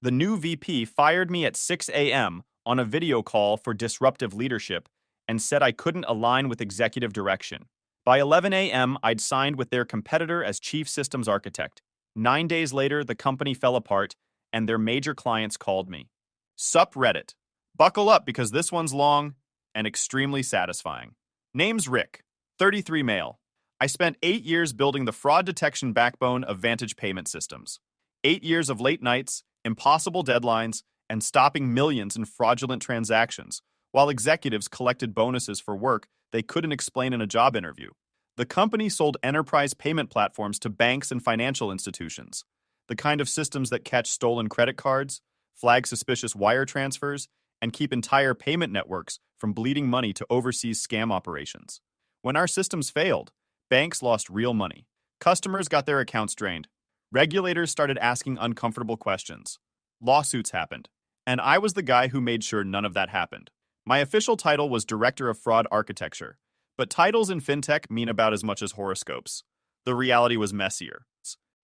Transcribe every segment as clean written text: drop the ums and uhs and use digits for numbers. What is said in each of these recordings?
The new VP fired me at 6 a.m. on a video call for disruptive leadership and said I couldn't align with executive direction. By 11 a.m., I'd signed with their competitor as chief systems architect. 9 days later, the company fell apart, and their major clients called me. Sup Reddit. Buckle up because this one's long and extremely satisfying. Name's Rick, 33 male. I spent 8 years building the fraud detection backbone of Vantage Payment Systems. 8 years of late nights, impossible deadlines, and stopping millions in fraudulent transactions, while executives collected bonuses for work they couldn't explain in a job interview. The company sold enterprise payment platforms to banks and financial institutions, the kind of systems that catch stolen credit cards, flag suspicious wire transfers, and keep entire payment networks from bleeding money to overseas scam operations. When our systems failed, banks lost real money. Customers got their accounts drained. Regulators started asking uncomfortable questions. Lawsuits happened. And I was the guy who made sure none of that happened. My official title was Director of Fraud Architecture, but titles in fintech mean about as much as horoscopes. The reality was messier.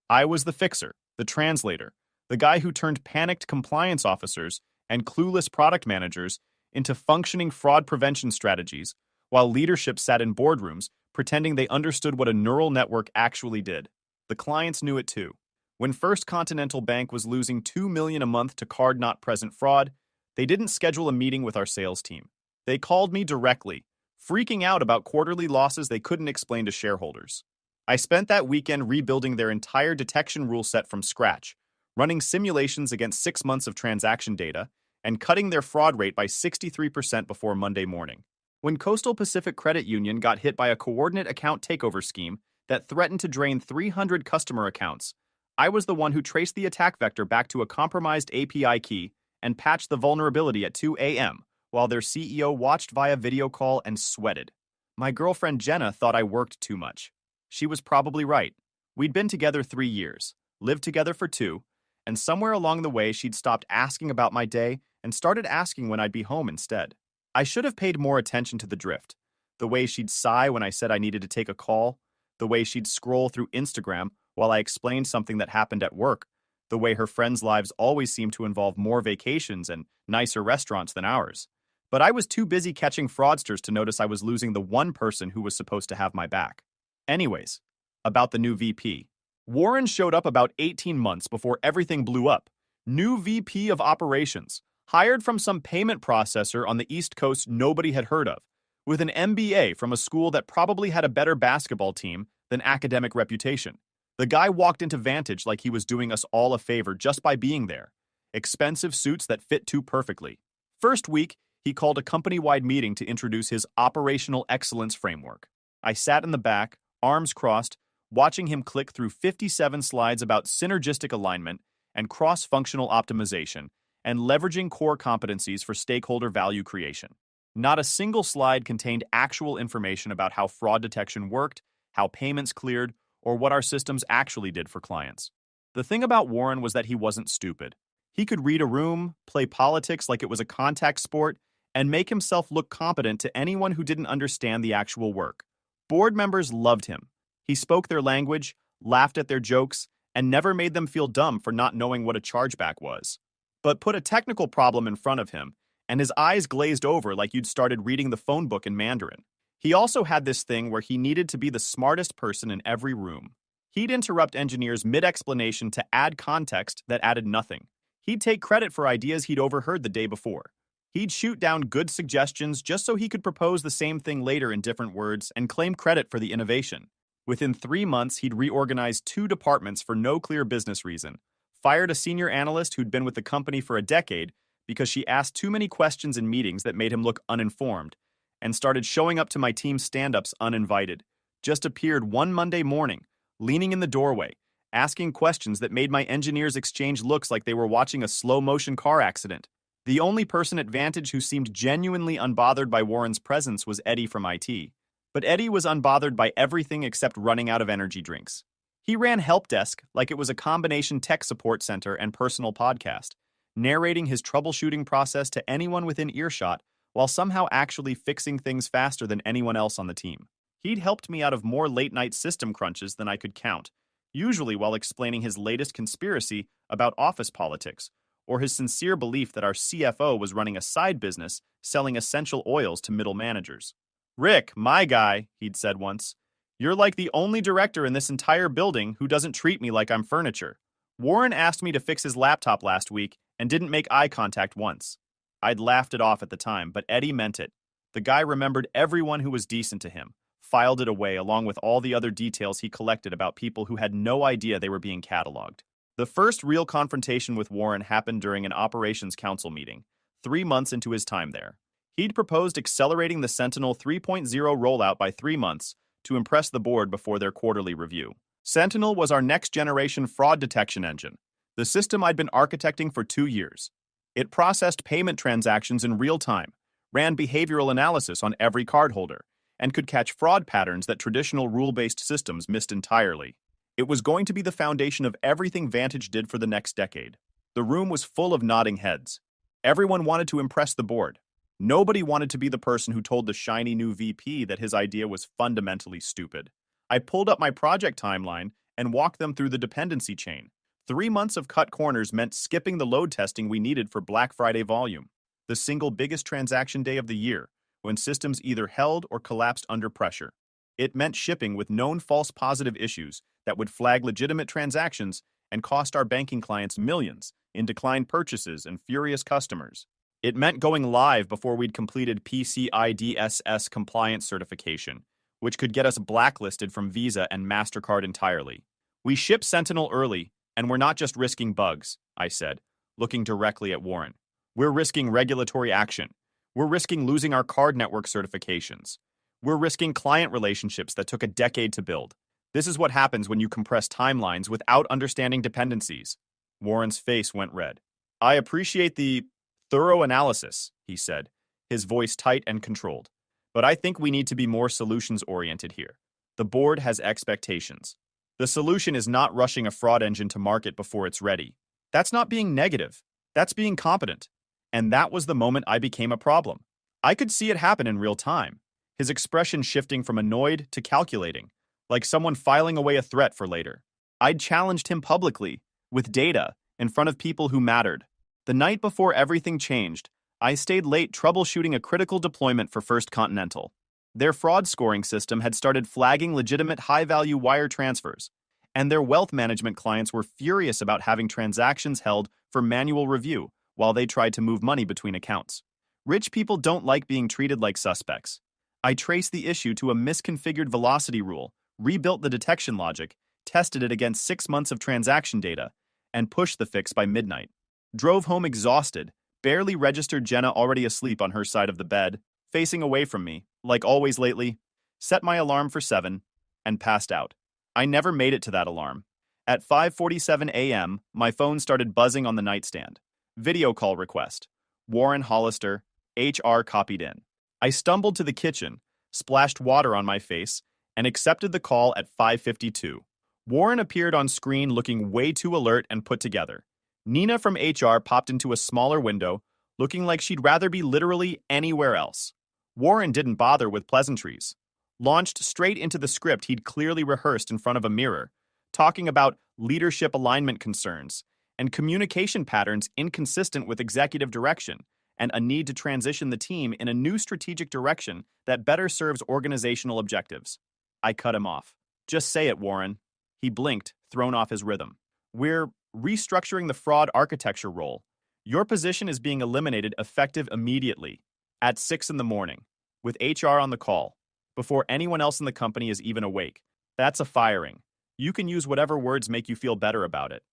I was the fixer, the translator, the guy who turned panicked compliance officers and clueless product managers into functioning fraud prevention strategies, while leadership sat in boardrooms pretending they understood what a neural network actually did. The clients knew it too. When First Continental Bank was losing $2 million a month to card-not-present fraud, they didn't schedule a meeting with our sales team. They called me directly, freaking out about quarterly losses they couldn't explain to shareholders. I spent that weekend rebuilding their entire detection rule set from scratch, running simulations against 6 months of transaction data, and cutting their fraud rate by 63% before Monday morning. When Coastal Pacific Credit Union got hit by a coordinate account takeover scheme that threatened to drain 300 customer accounts, I was the one who traced the attack vector back to a compromised API key and patched the vulnerability at 2 a.m., while their CEO watched via video call and sweated. My girlfriend Jenna thought I worked too much. She was probably right. We'd been together 3 years, lived together for 2, and somewhere along the way she'd stopped asking about my day and started asking when I'd be home instead. I should have paid more attention to the drift. The way she'd sigh when I said I needed to take a call, the way she'd scroll through Instagram while I explained something that happened at work, the way her friends' lives always seemed to involve more vacations and nicer restaurants than ours. But I was too busy catching fraudsters to notice I was losing the one person who was supposed to have my back. Anyways, about the new VP. Warren showed up about 18 months before everything blew up. New VP of Operations, hired from some payment processor on the East Coast nobody had heard of, with an MBA from a school that probably had a better basketball team than academic reputation. The guy walked into Vantage like he was doing us all a favor just by being there. Expensive suits that fit too perfectly. First week, he called a company-wide meeting to introduce his operational excellence framework. I sat in the back, arms crossed, watching him click through 57 slides about synergistic alignment and cross-functional optimization and leveraging core competencies for stakeholder value creation. Not a single slide contained actual information about how fraud detection worked, how payments cleared, or what our systems actually did for clients. The thing about Warren was that he wasn't stupid. He could read a room, play politics like it was a contact sport, and make himself look competent to anyone who didn't understand the actual work. Board members loved him. He spoke their language, laughed at their jokes, and never made them feel dumb for not knowing what a chargeback was. But put a technical problem in front of him, and his eyes glazed over like you'd started reading the phone book in Mandarin. He also had this thing where he needed to be the smartest person in every room. He'd interrupt engineers mid-explanation to add context that added nothing. He'd take credit for ideas he'd overheard the day before. He'd shoot down good suggestions just so he could propose the same thing later in different words and claim credit for the innovation. Within 3 months, he'd reorganized 2 departments for no clear business reason, fired a senior analyst who'd been with the company for a decade because she asked too many questions in meetings that made him look uninformed, and started showing up to my team's stand-ups uninvited. Just appeared one Monday morning, leaning in the doorway, asking questions that made my engineers exchange looks like they were watching a slow-motion car accident. The only person at Vantage who seemed genuinely unbothered by Warren's presence was Eddie from IT. But Eddie was unbothered by everything except running out of energy drinks. He ran help desk like it was a combination tech support center and personal podcast, narrating his troubleshooting process to anyone within earshot while somehow actually fixing things faster than anyone else on the team. He'd helped me out of more late-night system crunches than I could count, usually while explaining his latest conspiracy about office politics, or his sincere belief that our CFO was running a side business selling essential oils to middle managers. "Rick, my guy," he'd said once, "you're like the only director in this entire building who doesn't treat me like I'm furniture." Warren asked me to fix his laptop last week and didn't make eye contact once. I'd laughed it off at the time, but Eddie meant it. The guy remembered everyone who was decent to him, filed it away along with all the other details he collected about people who had no idea they were being cataloged. The first real confrontation with Warren happened during an operations council meeting, 3 months into his time there. He'd proposed accelerating the Sentinel 3.0 rollout by 3 months to impress the board before their quarterly review. Sentinel was our next-generation fraud detection engine, the system I'd been architecting for 2 years. It processed payment transactions in real time, ran behavioral analysis on every cardholder, and could catch fraud patterns that traditional rule-based systems missed entirely. It was going to be the foundation of everything Vantage did for the next decade. The room was full of nodding heads. Everyone wanted to impress the board. Nobody wanted to be the person who told the shiny new VP that his idea was fundamentally stupid. I pulled up my project timeline and walked them through the dependency chain. 3 months of cut corners meant skipping the load testing we needed for Black Friday volume, the single biggest transaction day of the year, when systems either held or collapsed under pressure. It meant shipping with known false positive issues that would flag legitimate transactions and cost our banking clients millions in declined purchases and furious customers. It meant going live before we'd completed PCI DSS compliance certification, which could get us blacklisted from Visa and MasterCard entirely. We shipped Sentinel early, and we're not just risking bugs, I said, looking directly at Warren. We're risking regulatory action. We're risking losing our card network certifications. We're risking client relationships that took a decade to build. This is what happens when you compress timelines without understanding dependencies. Warren's face went red. I appreciate the thorough analysis, he said, his voice tight and controlled. But I think we need to be more solutions-oriented here. The board has expectations. The solution is not rushing a fraud engine to market before it's ready. That's not being negative. That's being competent. And that was the moment I became a problem. I could see it happen in real time, his expression shifting from annoyed to calculating, like someone filing away a threat for later. I'd challenged him publicly, with data, in front of people who mattered. The night before everything changed, I stayed late troubleshooting a critical deployment for First Continental. Their fraud scoring system had started flagging legitimate high-value wire transfers, and their wealth management clients were furious about having transactions held for manual review while they tried to move money between accounts. Rich people don't like being treated like suspects. I traced the issue to a misconfigured velocity rule, rebuilt the detection logic, tested it against 6 months of transaction data, and pushed the fix by midnight. Drove home exhausted, barely registered Jenna already asleep on her side of the bed, facing away from me, like always lately, set my alarm for 7, and passed out. I never made it to that alarm. At 5:47 a.m., my phone started buzzing on the nightstand. Video call request. Warren Hollister, HR copied in. I stumbled to the kitchen, splashed water on my face, and accepted the call at 5:52. Warren appeared on screen looking way too alert and put together. Nina from HR popped into a smaller window, looking like she'd rather be literally anywhere else. Warren didn't bother with pleasantries. Launched straight into the script he'd clearly rehearsed in front of a mirror, talking about leadership alignment concerns and communication patterns inconsistent with executive direction, and a need to transition the team in a new strategic direction that better serves organizational objectives. I cut him off. Just say it, Warren. He blinked, thrown off his rhythm. We're restructuring the fraud architecture role. Your position is being eliminated effective immediately, at 6 in the morning, with HR on the call, before anyone else in the company is even awake. That's a firing. You can use whatever words make you feel better about it.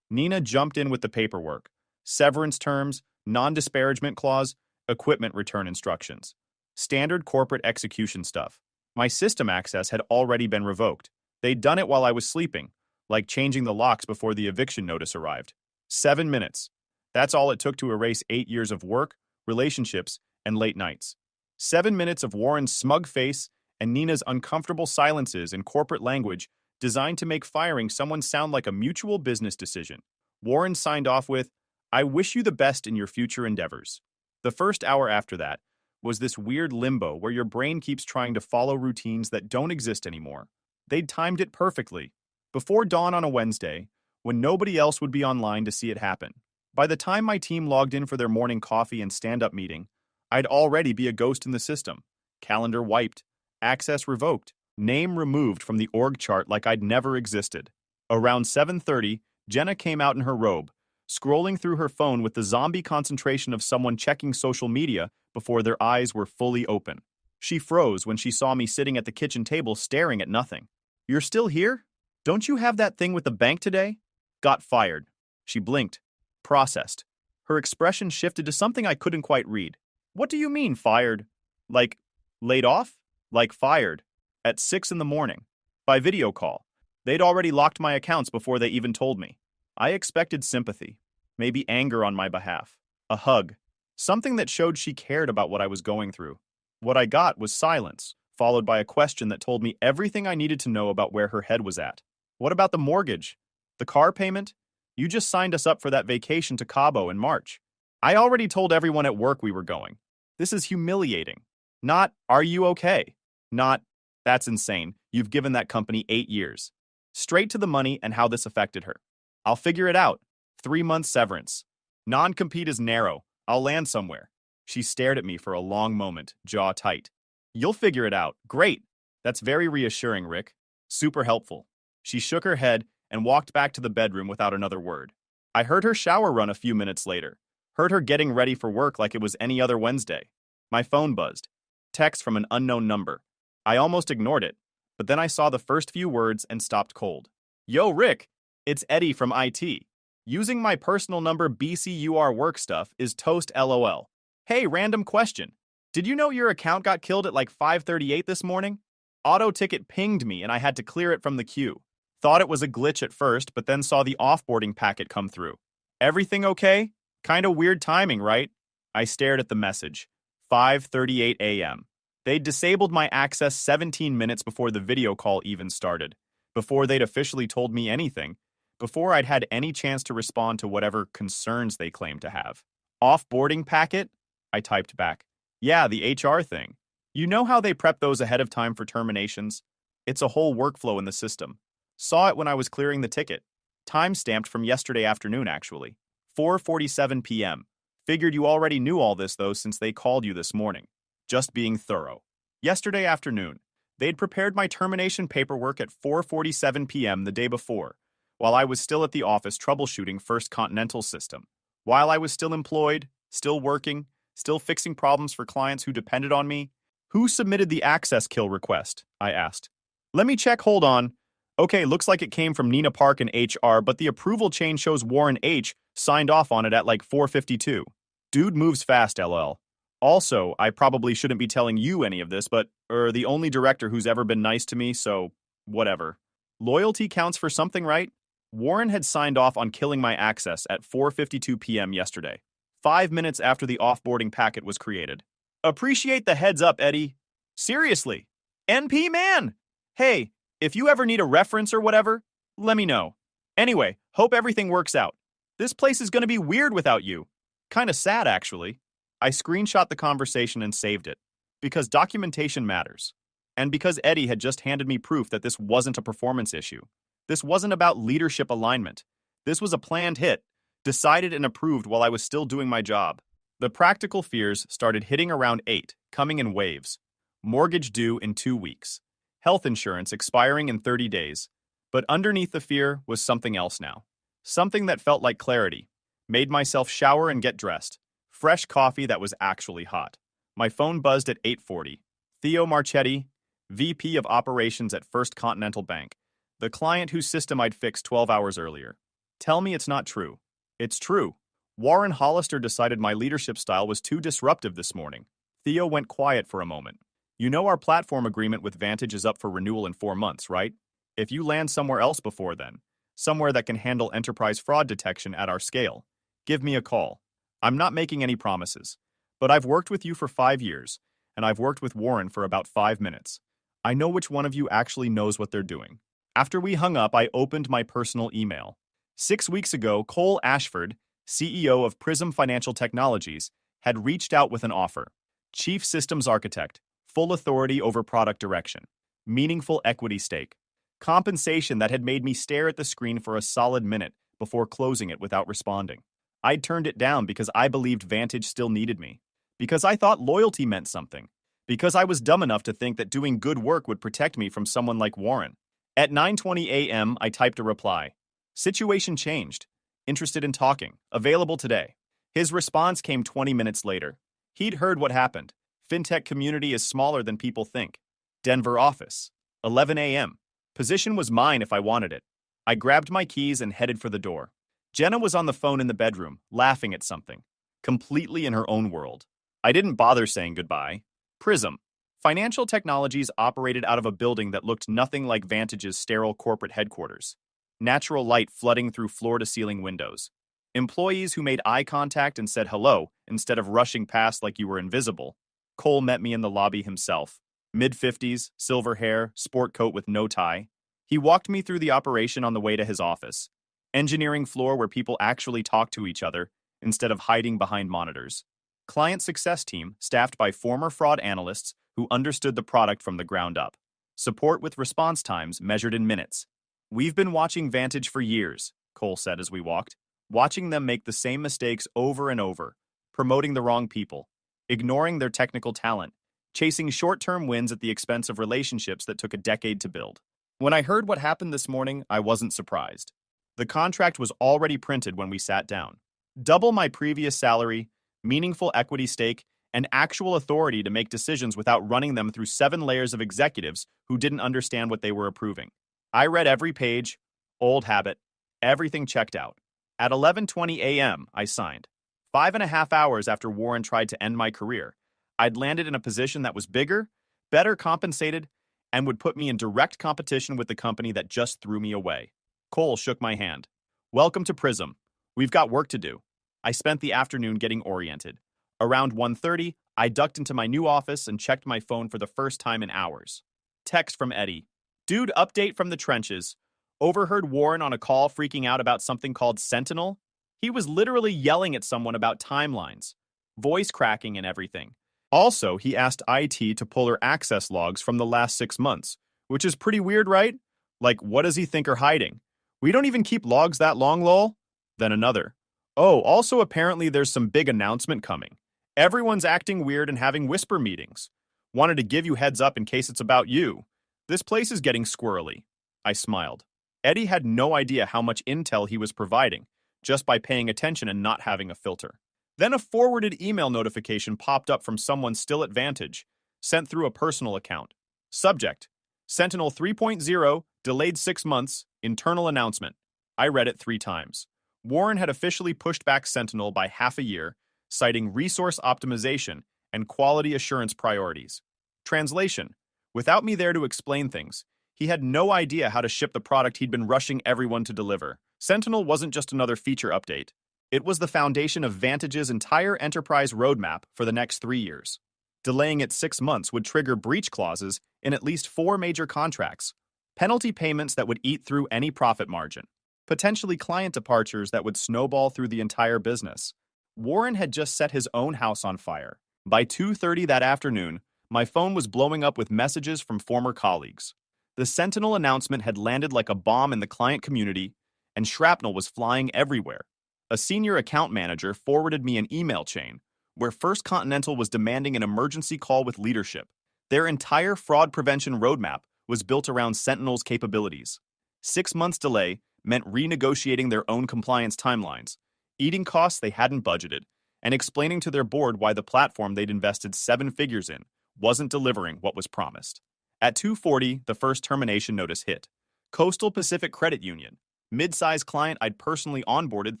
Nina jumped in with the paperwork. Severance terms, non-disparagement clause, equipment return instructions. Standard corporate execution stuff. My system access had already been revoked. They'd done it while I was sleeping, like changing the locks before the eviction notice arrived. 7 minutes. That's all it took to erase 8 years of work, relationships, and late nights. 7 minutes of Warren's smug face and Nina's uncomfortable silences in corporate language designed to make firing someone sound like a mutual business decision. Warren signed off with, "I wish you the best in your future endeavors." The first hour after that was this weird limbo where your brain keeps trying to follow routines that don't exist anymore. They'd timed it perfectly. Before dawn on a Wednesday, when nobody else would be online to see it happen. By the time my team logged in for their morning coffee and stand-up meeting, I'd already be a ghost in the system. Calendar wiped, access revoked, name removed from the org chart like I'd never existed. Around 7:30, Jenna came out in her robe, scrolling through her phone with the zombie concentration of someone checking social media before their eyes were fully open. She froze when she saw me sitting at the kitchen table staring at nothing. "You're still here? Don't you have that thing with the bank today?" "Got fired." She blinked, processed. Her expression shifted to something I couldn't quite read. "What do you mean, fired? Like, laid off?" "Like fired. At 6 in the morning. By video call. They'd already locked my accounts before they even told me." I expected sympathy, maybe anger on my behalf, a hug, something that showed she cared about what I was going through. What I got was silence, followed by a question that told me everything I needed to know about where her head was at. "What about the mortgage? The car payment? You just signed us up for that vacation to Cabo in March." I already told everyone at work we were going. This is humiliating. Not, "Are you okay?" Not, "That's insane. You've given that company 8 years." Straight to the money and how this affected her. "I'll figure it out. 3 months severance. Non-compete is narrow. I'll land somewhere." She stared at me for a long moment, jaw tight. "You'll figure it out. Great. That's very reassuring, Rick. Super helpful." She shook her head and walked back to the bedroom without another word. I heard her shower run a few minutes later. Heard her getting ready for work like it was any other Wednesday. My phone buzzed. Text from an unknown number. I almost ignored it, but then I saw the first few words and stopped cold. "Yo, Rick. It's Eddie from IT. Using my personal number BCUR work stuff is toast LOL. Hey, random question. Did you know your account got killed at like 5:38 this morning? Auto ticket pinged me and I had to clear it from the queue. Thought it was a glitch at first, but then saw the offboarding packet come through. Everything okay? Kinda weird timing, right?" I stared at the message. 5:38 a.m. They'd disabled my access 17 minutes before the video call even started. Before they'd officially told me anything. Before I'd had any chance to respond to whatever concerns they claimed to have. "Offboarding packet?" I typed back. "Yeah, the HR thing. You know how they prep those ahead of time for terminations? It's a whole workflow in the system. Saw it when I was clearing the ticket. Time-stamped from yesterday afternoon, actually. 4:47 p.m. Figured you already knew all this, though, since they called you this morning. Just being thorough. Yesterday afternoon. They'd prepared my termination paperwork at 4:47 p.m. the day before, while I was still at the office troubleshooting First Continental system. While I was still employed, still working, still fixing problems for clients who depended on me. Who submitted the access kill request?" I asked. "Let me check, hold on. Okay, looks like it came from Nina Park in HR, but the approval chain shows Warren H. signed off on it at like 4:52. Dude moves fast, LL. Also, I probably shouldn't be telling you any of this, but, the only director who's ever been nice to me, so, whatever. Loyalty counts for something, right? Warren had signed off on killing my access at 4:52 p.m. yesterday, 5 minutes after the offboarding packet was created. Appreciate the heads up, Eddie. Seriously. NP man! Hey, if you ever need a reference or whatever, let me know. Anyway, hope everything works out. This place is gonna be weird without you. Kinda sad, actually." I screenshot the conversation and saved it. Because documentation matters. And because Eddie had just handed me proof that this wasn't a performance issue. This wasn't about leadership alignment. This was a planned hit, decided and approved while I was still doing my job. The practical fears started hitting around 8, coming in waves. Mortgage due in 2 weeks. Health insurance expiring in 30 days. But underneath the fear was something else now. Something that felt like clarity. Made myself shower and get dressed. Fresh coffee that was actually hot. My phone buzzed at 8:40. Theo Marchetti, VP of Operations at First Continental Bank. The client whose system I'd fixed 12 hours earlier. Tell me it's not true. It's true. Warren Hollister decided my leadership style was too disruptive this morning. Theo went quiet for a moment. "You know our platform agreement with Vantage is up for renewal in 4 months, right? If you land somewhere else before then, somewhere that can handle enterprise fraud detection at our scale, give me a call. I'm not making any promises, but I've worked with you for 5 years, and I've worked with Warren for about 5 minutes. I know which one of you actually knows what they're doing." After we hung up, I opened my personal email. 6 weeks ago, Cole Ashford, CEO of Prism Financial Technologies, had reached out with an offer. Chief Systems Architect, full authority over product direction, meaningful equity stake, compensation that had made me stare at the screen for a solid minute before closing it without responding. I'd turned it down because I believed Vantage still needed me. Because I thought loyalty meant something. Because I was dumb enough to think that doing good work would protect me from someone like Warren. At 9:20 a.m., I typed a reply. Situation changed. Interested in talking. Available today. His response came 20 minutes later. He'd heard what happened. Fintech community is smaller than people think. Denver office. 11 a.m. Position was mine if I wanted it. I grabbed my keys and headed for the door. Jenna was on the phone in the bedroom, laughing at something. Completely in her own world. I didn't bother saying goodbye. Prism. Financial Technologies operated out of a building that looked nothing like Vantage's sterile corporate headquarters. Natural light flooding through floor-to-ceiling windows. Employees who made eye contact and said hello instead of rushing past like you were invisible. Cole met me in the lobby himself. Mid-50s, silver hair, sport coat with no tie. He walked me through the operation on the way to his office. Engineering floor where people actually talk to each other instead of hiding behind monitors. Client success team staffed by former fraud analysts who understood the product from the ground up. Support with response times measured in minutes. We've been watching Vantage for years, Cole said as we walked, watching them make the same mistakes over and over, promoting the wrong people, ignoring their technical talent, chasing short-term wins at the expense of relationships that took a decade to build. When I heard what happened this morning, I wasn't surprised. The contract was already printed when we sat down. Double my previous salary, meaningful equity stake, and actual authority to make decisions without running them through 7 layers of executives who didn't understand what they were approving. I read every page, old habit, everything checked out. At 11:20 a.m., I signed. 5.5 hours after Warren tried to end my career, I'd landed in a position that was bigger, better compensated, and would put me in direct competition with the company that just threw me away. Cole shook my hand. Welcome to Prism. We've got work to do. I spent the afternoon getting oriented. Around 1:30, I ducked into my new office and checked my phone for the first time in hours. Text from Eddie. Dude, update from the trenches. Overheard Warren on a call freaking out about something called Sentinel. He was literally yelling at someone about timelines, voice cracking and everything. Also, he asked IT to pull her access logs from the last 6 months, which is pretty weird, right? Like, what does he think are hiding? We don't even keep logs that long, lol. Then another. Oh, also apparently there's some big announcement coming. Everyone's acting weird and having whisper meetings. Wanted to give you heads up in case it's about you. This place is getting squirrely. I smiled. Eddie had no idea how much intel he was providing, just by paying attention and not having a filter. Then a forwarded email notification popped up from someone still at Vantage, sent through a personal account. Subject: Sentinel 3.0, delayed 6 months, internal announcement. I read it 3 times. Warren had officially pushed back Sentinel by half a year, citing resource optimization and quality assurance priorities. Translation: without me there to explain things, he had no idea how to ship the product he'd been rushing everyone to deliver. Sentinel wasn't just another feature update. It was the foundation of Vantage's entire enterprise roadmap for the next 3 years. Delaying it 6 months would trigger breach clauses in at least 4 major contracts, penalty payments that would eat through any profit margin, potentially client departures that would snowball through the entire business. Warren had just set his own house on fire. By 2:30 that afternoon, my phone was blowing up with messages from former colleagues. The Sentinel announcement had landed like a bomb in the client community, and shrapnel was flying everywhere. A senior account manager forwarded me an email chain where First Continental was demanding an emergency call with leadership. Their entire fraud prevention roadmap was built around Sentinel's capabilities. 6 months delay meant renegotiating their own compliance timelines, eating costs they hadn't budgeted, and explaining to their board why the platform they'd invested 7 figures in wasn't delivering what was promised. At 2:40, the first termination notice hit. Coastal Pacific Credit Union, mid-size client I'd personally onboarded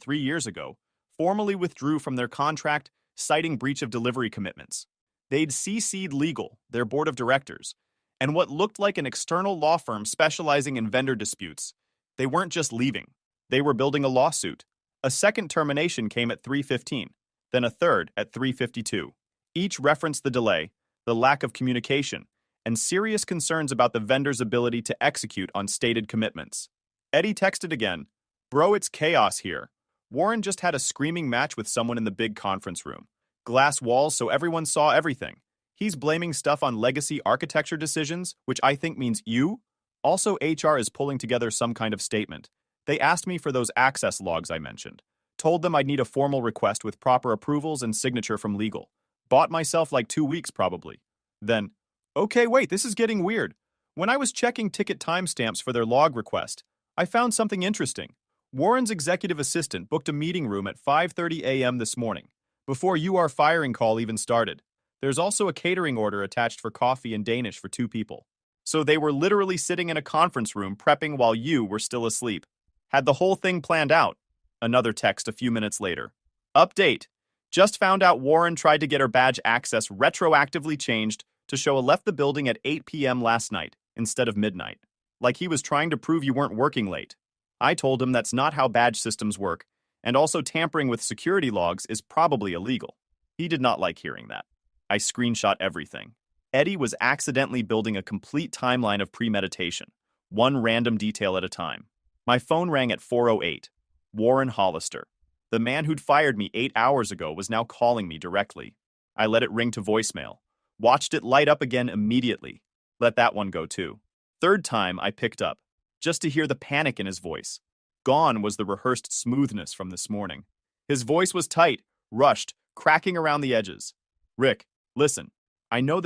3 years ago, formally withdrew from their contract, citing breach of delivery commitments. They'd CC'd legal, their board of directors, and what looked like an external law firm specializing in vendor disputes. They weren't just leaving. They were building a lawsuit. A second termination came at 3:15, then a third at 3:52. Each referenced the delay, the lack of communication, and serious concerns about the vendor's ability to execute on stated commitments. Eddie texted again, "Bro, it's chaos here." Warren just had a screaming match with someone in the big conference room. Glass walls so everyone saw everything. He's blaming stuff on legacy architecture decisions, which I think means you. Also, HR is pulling together some kind of statement. They asked me for those access logs I mentioned. Told them I'd need a formal request with proper approvals and signature from legal. Bought myself like 2 weeks probably. Then, okay, wait, this is getting weird. When I was checking ticket timestamps for their log request, I found something interesting. Warren's executive assistant booked a meeting room at 5:30 a.m. this morning, before your firing call even started. There's also a catering order attached for coffee and Danish for 2 people. So they were literally sitting in a conference room prepping while you were still asleep. Had the whole thing planned out. Another text a few minutes later. Update. Just found out Warren tried to get her badge access retroactively changed to show a left the building at 8 p.m. last night instead of midnight. Like he was trying to prove you weren't working late. I told him that's not how badge systems work, and also tampering with security logs is probably illegal. He did not like hearing that. I screenshot everything. Eddie was accidentally building a complete timeline of premeditation, one random detail at a time. My phone rang at 4:08. Warren Hollister. The man who'd fired me 8 hours ago was now calling me directly. I let it ring to voicemail. Watched it light up again immediately. Let that one go too. Third time I picked up, just to hear the panic in his voice. Gone was the rehearsed smoothness from this morning. His voice was tight, rushed, cracking around the edges. Rick, listen, I know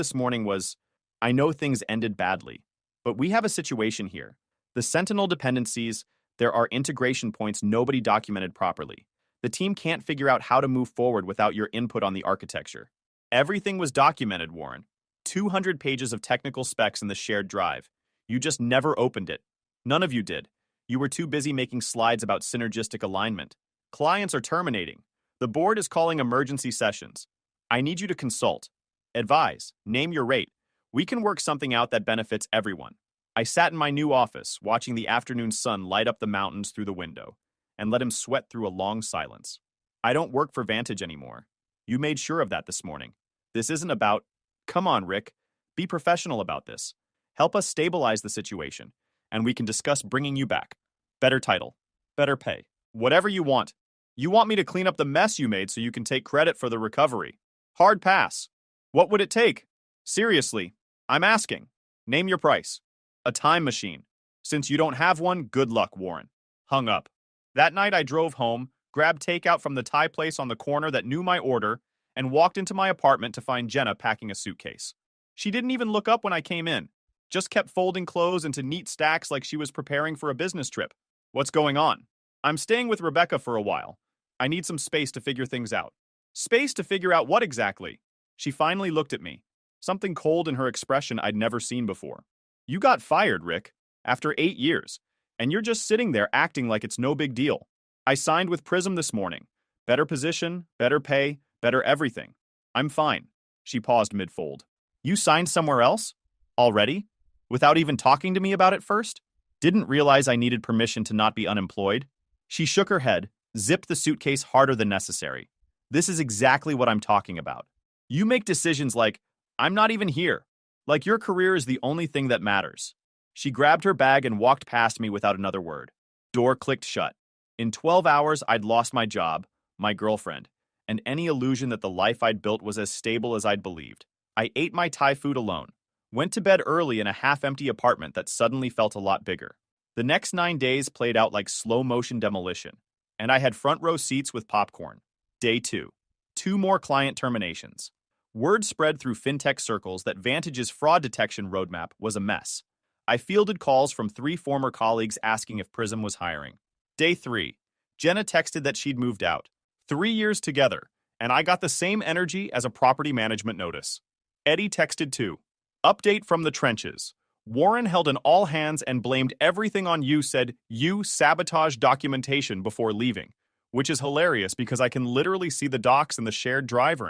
things ended badly, but we have a situation here. The Sentinel dependencies, there are integration points nobody documented properly. The team can't figure out how to move forward without your input on the architecture. Everything was documented, Warren. 200 pages of technical specs in the shared drive. You just never opened it. None of you did. You were too busy making slides about synergistic alignment. Clients are terminating. The board is calling emergency sessions. I need you to consult. Advise. Name your rate. We can work something out that benefits everyone. I sat in my new office, watching the afternoon sun light up the mountains through the window, and let him sweat through a long silence. I don't work for Vantage anymore. You made sure of that this morning. This isn't about, come on, Rick, be professional about this. Help us stabilize the situation, and we can discuss bringing you back. Better title, better pay, whatever you want. You want me to clean up the mess you made so you can take credit for the recovery. Hard pass. What would it take? Seriously, I'm asking. Name your price. A time machine. Since you don't have one, good luck, Warren. Hung up. That night I drove home, grabbed takeout from the Thai place on the corner that knew my order, and walked into my apartment to find Jenna packing a suitcase. She didn't even look up when I came in. Just kept folding clothes into neat stacks like she was preparing for a business trip. What's going on? I'm staying with Rebecca for a while. I need some space to figure things out. Space to figure out what exactly? She finally looked at me. Something cold in her expression I'd never seen before. You got fired, Rick, after 8 years, and you're just sitting there acting like it's no big deal. I signed with Prism this morning. Better position, better pay, better everything. I'm fine. She paused mid-fold. You signed somewhere else? Already? Without even talking to me about it first? Didn't realize I needed permission to not be unemployed? She shook her head, zipped the suitcase harder than necessary. This is exactly what I'm talking about. You make decisions like, I'm not even here. Like your career is the only thing that matters. She grabbed her bag and walked past me without another word. Door clicked shut. In 12 hours, I'd lost my job, my girlfriend, and any illusion that the life I'd built was as stable as I'd believed. I ate my Thai food alone. Went to bed early in a half-empty apartment that suddenly felt a lot bigger. The next 9 days played out like slow-motion demolition, and I had front-row seats with popcorn. Day 2. 2 more client terminations. Word spread through fintech circles that Vantage's fraud detection roadmap was a mess. I fielded calls from 3 former colleagues asking if Prism was hiring. Day 3. Jenna texted that she'd moved out. 3 years together, and I got the same energy as a property management notice. Eddie texted too. Update from the trenches. Warren held an all-hands and blamed everything on you, said you sabotaged documentation before leaving, which is hilarious because I can literally see the docs in the shared drive.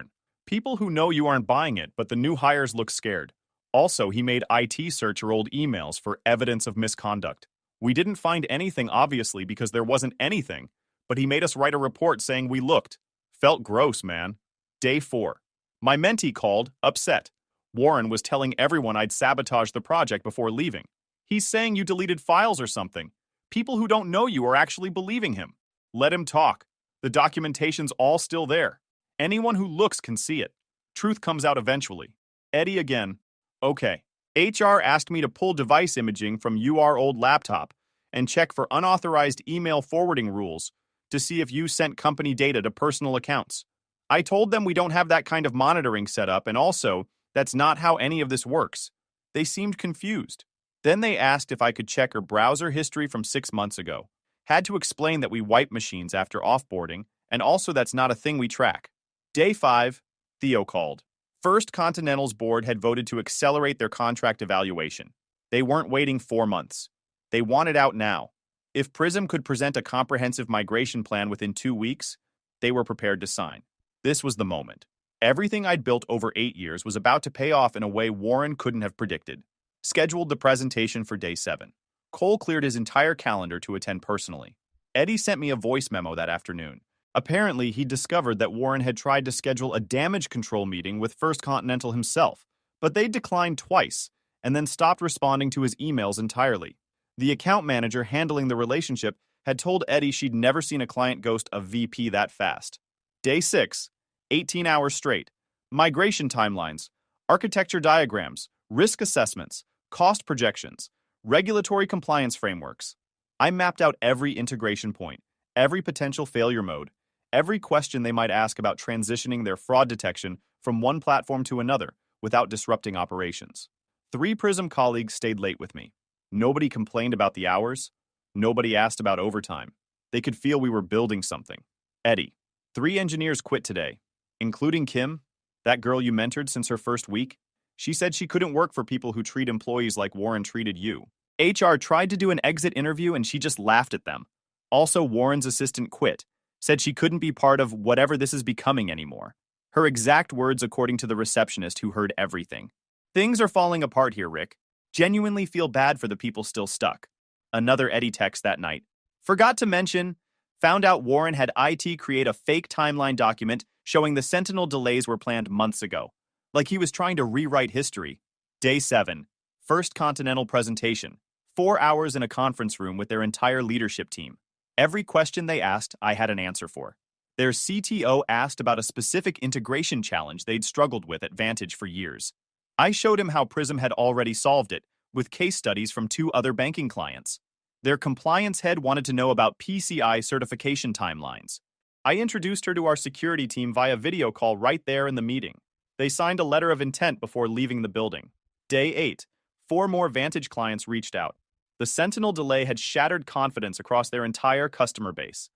People who know you aren't buying it, but the new hires look scared. Also, he made IT search your old emails for evidence of misconduct. We didn't find anything, obviously, because there wasn't anything, but he made us write a report saying we looked. Felt gross, man. Day 4. My mentee called, upset. Warren was telling everyone I'd sabotaged the project before leaving. He's saying you deleted files or something. People who don't know you are actually believing him. Let him talk. The documentation's all still there. Anyone who looks can see it. Truth comes out eventually. Eddie again. Okay. HR asked me to pull device imaging from your old laptop and check for unauthorized email forwarding rules to see if you sent company data to personal accounts. I told them we don't have that kind of monitoring set up, and also, that's not how any of this works. They seemed confused. Then they asked if I could check her browser history from 6 months ago. Had to explain that we wipe machines after offboarding, and also that's not a thing we track. Day 5, Theo called. First Continental's board had voted to accelerate their contract evaluation. They weren't waiting 4 months. They wanted out now. If Prism could present a comprehensive migration plan within 2 weeks, they were prepared to sign. This was the moment. Everything I'd built over 8 years was about to pay off in a way Warren couldn't have predicted. Scheduled the presentation for day 7. Cole cleared his entire calendar to attend personally. Eddie sent me a voice memo that afternoon. Apparently, he discovered that Warren had tried to schedule a damage control meeting with First Continental himself, but they declined twice, and then stopped responding to his emails entirely. The account manager handling the relationship had told Eddie she'd never seen a client ghost a VP that fast. Day 6, 18 hours straight. Migration timelines, architecture diagrams, risk assessments, cost projections, regulatory compliance frameworks. I mapped out every integration point, every potential failure mode, every question they might ask about transitioning their fraud detection from one platform to another without disrupting operations. 3 Prism colleagues stayed late with me. Nobody complained about the hours. Nobody asked about overtime. They could feel we were building something. Eddie. 3 engineers quit today, including Kim, that girl you mentored since her first week. She said she couldn't work for people who treat employees like Warren treated you. HR tried to do an exit interview and she just laughed at them. Also, Warren's assistant quit, said she couldn't be part of whatever this is becoming anymore. Her exact words according to the receptionist who heard everything. Things are falling apart here, Rick. Genuinely feel bad for the people still stuck. Another Eddie text that night. Forgot to mention, found out Warren had IT create a fake timeline document showing the Sentinel delays were planned months ago. Like he was trying to rewrite history. Day 7. First Continental presentation. 4 hours in a conference room with their entire leadership team. Every question they asked, I had an answer for. Their CTO asked about a specific integration challenge they'd struggled with at Vantage for years. I showed him how Prism had already solved it, with case studies from 2 other banking clients. Their compliance head wanted to know about PCI certification timelines. I introduced her to our security team via video call right there in the meeting. They signed a letter of intent before leaving the building. Day 8. 4 more Vantage clients reached out. The Sentinel delay had shattered confidence across their entire customer base.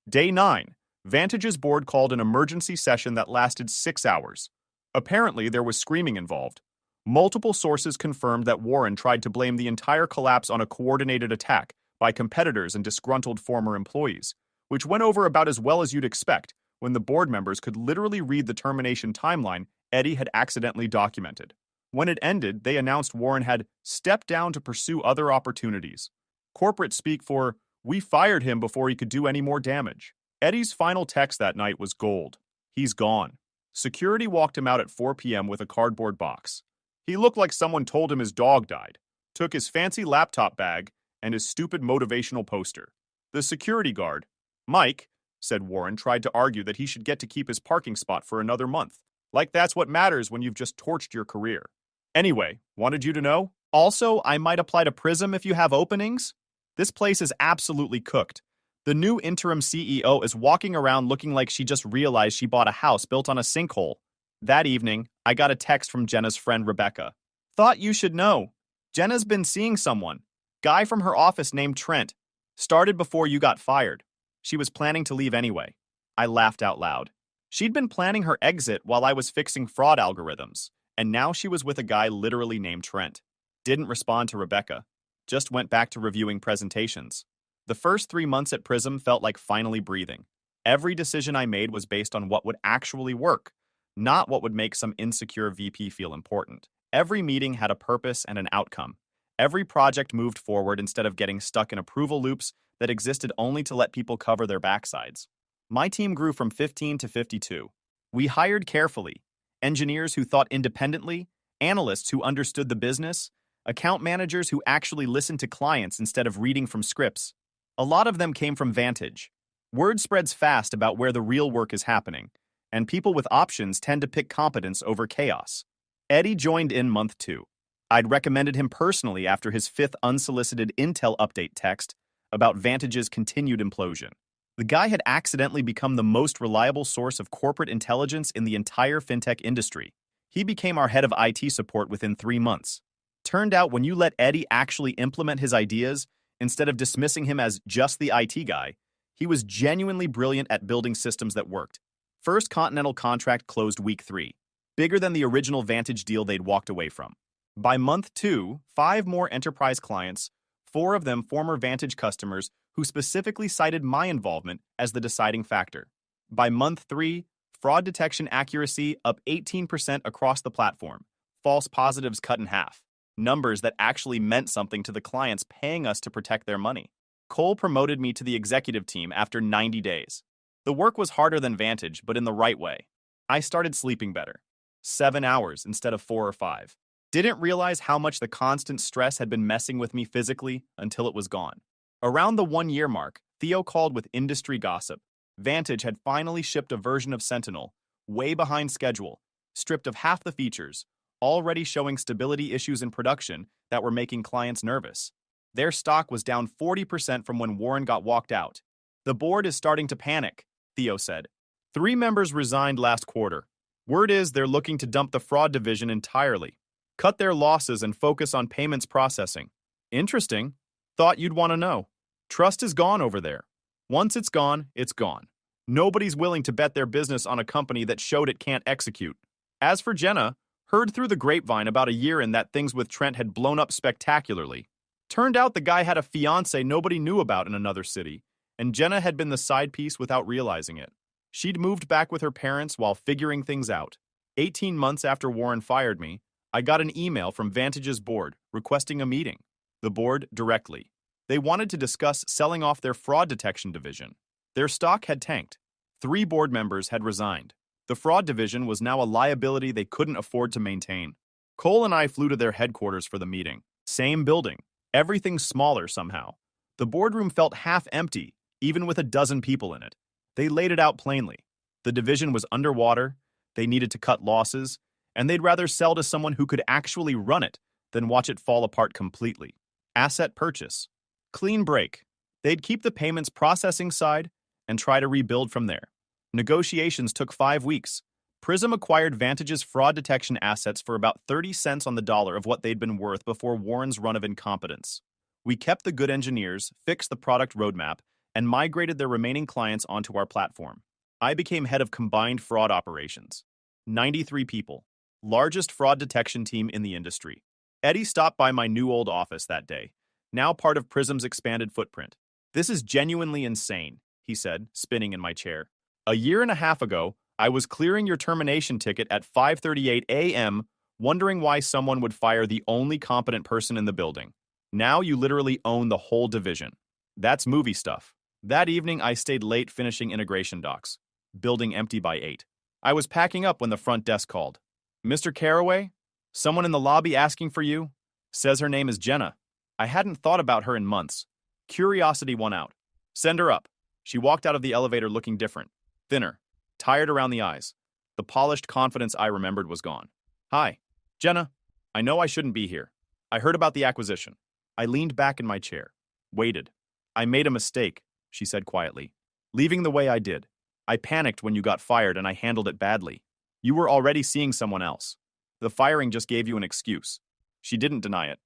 Day 9. Vantage's board called an emergency session that lasted 6 hours. Apparently, there was screaming involved. Multiple sources confirmed that Warren tried to blame the entire collapse on a coordinated attack by competitors and disgruntled former employees, which went over about as well as you'd expect when the board members could literally read the termination timeline Eddie had accidentally documented. When it ended, they announced Warren had stepped down to pursue other opportunities. Corporate speak for, "We fired him before he could do any more damage." Eddie's final text that night was gold. He's gone. Security walked him out at 4 p.m. with a cardboard box. He looked like someone told him his dog died, took his fancy laptop bag, and his stupid motivational poster. The security guard, Mike, said Warren, tried to argue that he should get to keep his parking spot for another month. Like that's what matters when you've just torched your career. Anyway, wanted you to know? Also, I might apply to Prism if you have openings. This place is absolutely cooked. The new interim CEO is walking around looking like she just realized she bought a house built on a sinkhole. That evening, I got a text from Jenna's friend Rebecca. Thought you should know. Jenna's been seeing someone. Guy from her office named Trent. Started before you got fired. She was planning to leave anyway. I laughed out loud. She'd been planning her exit while I was fixing fraud algorithms, and now she was with a guy literally named Trent. Didn't respond to Rebecca. Just went back to reviewing presentations. The first 3 months at Prism felt like finally breathing. Every decision I made was based on what would actually work, not what would make some insecure VP feel important. Every meeting had a purpose and an outcome. Every project moved forward instead of getting stuck in approval loops that existed only to let people cover their backsides. My team grew from 15 to 52. We hired carefully, engineers who thought independently, analysts who understood the business, account managers who actually listened to clients instead of reading from scripts. A lot of them came from Vantage. Word spreads fast about where the real work is happening, and people with options tend to pick competence over chaos. Eddie joined in month 2. I'd recommended him personally after his 5th unsolicited Intel update text about Vantage's continued implosion. The guy had accidentally become the most reliable source of corporate intelligence in the entire fintech industry. He became our head of IT support within 3 months. Turned out when you let Eddie actually implement his ideas, instead of dismissing him as just the IT guy, he was genuinely brilliant at building systems that worked. First Continental contract closed week 3, bigger than the original Vantage deal they'd walked away from. By month 2, 5 more enterprise clients, 4 of them former Vantage customers who specifically cited my involvement as the deciding factor. By month 3, fraud detection accuracy up 18% across the platform, false positives cut in half, numbers that actually meant something to the clients paying us to protect their money. Cole promoted me to the executive team after 90 days. The work was harder than Vantage, but in the right way. I started sleeping better. 7 hours instead of 4 or 5. Didn't realize how much the constant stress had been messing with me physically until it was gone. Around the 1-year mark, Theo called with industry gossip. Vantage had finally shipped a version of Sentinel, way behind schedule, stripped of half the features, already showing stability issues in production that were making clients nervous. Their stock was down 40% from when Warren got walked out. The board is starting to panic, Theo said. 3 members resigned last quarter. Word is they're looking to dump the fraud division entirely, cut their losses and focus on payments processing. Interesting. Thought you'd want to know. Trust is gone over there. Once it's gone, it's gone. Nobody's willing to bet their business on a company that showed it can't execute. As for Jenna, heard through the grapevine about a year in that things with Trent had blown up spectacularly. Turned out the guy had a fiancé nobody knew about in another city, and Jenna had been the side piece without realizing it. She'd moved back with her parents while figuring things out. 18 months after Warren fired me, I got an email from Vantage's board requesting a meeting. The board directly. They wanted to discuss selling off their fraud detection division. Their stock had tanked. 3 board members had resigned. The fraud division was now a liability they couldn't afford to maintain. Cole and I flew to their headquarters for the meeting. Same building. Everything smaller somehow. The boardroom felt half empty, even with a dozen people in it. They laid it out plainly. The division was underwater, they needed to cut losses, and they'd rather sell to someone who could actually run it than watch it fall apart completely. Asset purchase. Clean break. They'd keep the payments processing side and try to rebuild from there. Negotiations took 5 weeks. Prism acquired Vantage's fraud detection assets for about 30 cents on the dollar of what they'd been worth before Warren's run of incompetence. We kept the good engineers, fixed the product roadmap, and migrated their remaining clients onto our platform. I became head of combined fraud operations. 93 people. Largest fraud detection team in the industry. Eddie stopped by my new old office that day, now part of Prism's expanded footprint. This is genuinely insane, he said, spinning in my chair. A year and a half ago, I was clearing your termination ticket at 5:38 a.m., wondering why someone would fire the only competent person in the building. Now you literally own the whole division. That's movie stuff. That evening, I stayed late finishing integration docs. Building empty by 8. I was packing up when the front desk called. Mr. Caraway? Someone in the lobby asking for you? Says her name is Jenna. I hadn't thought about her in months. Curiosity won out. Send her up. She walked out of the elevator looking different. Thinner. Tired around the eyes. The polished confidence I remembered was gone. Hi. Jenna. I know I shouldn't be here. I heard about the acquisition. I leaned back in my chair. Waited. I made a mistake, she said quietly. Leaving the way I did. I panicked when you got fired and I handled it badly. You were already seeing someone else. The firing just gave you an excuse. She didn't deny it.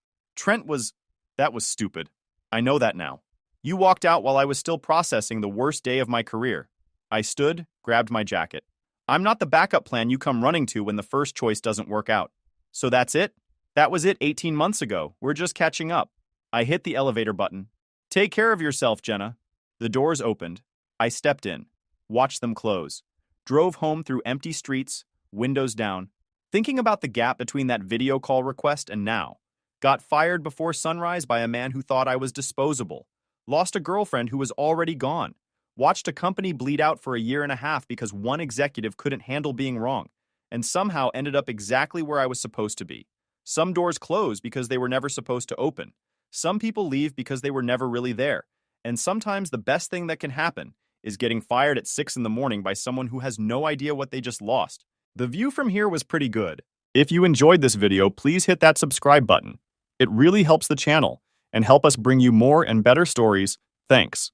That was stupid. I know that now. You walked out while I was still processing the worst day of my career. I stood, grabbed my jacket. I'm not the backup plan you come running to when the first choice doesn't work out. So that's it? That was it 18 months ago. We're just catching up. I hit the elevator button. Take care of yourself, Jenna. The doors opened. I stepped in. Watched them close. Drove home through empty streets, windows down. Thinking about the gap between that video call request and now. Got fired before sunrise by a man who thought I was disposable. Lost a girlfriend who was already gone. Watched a company bleed out for a year and a half because one executive couldn't handle being wrong, and somehow ended up exactly where I was supposed to be. Some doors close because they were never supposed to open. Some people leave because they were never really there. And sometimes the best thing that can happen is getting fired at 6 in the morning by someone who has no idea what they just lost. The view from here was pretty good. If you enjoyed this video, please hit that subscribe button. It really helps the channel and help us bring you more and better stories. Thanks.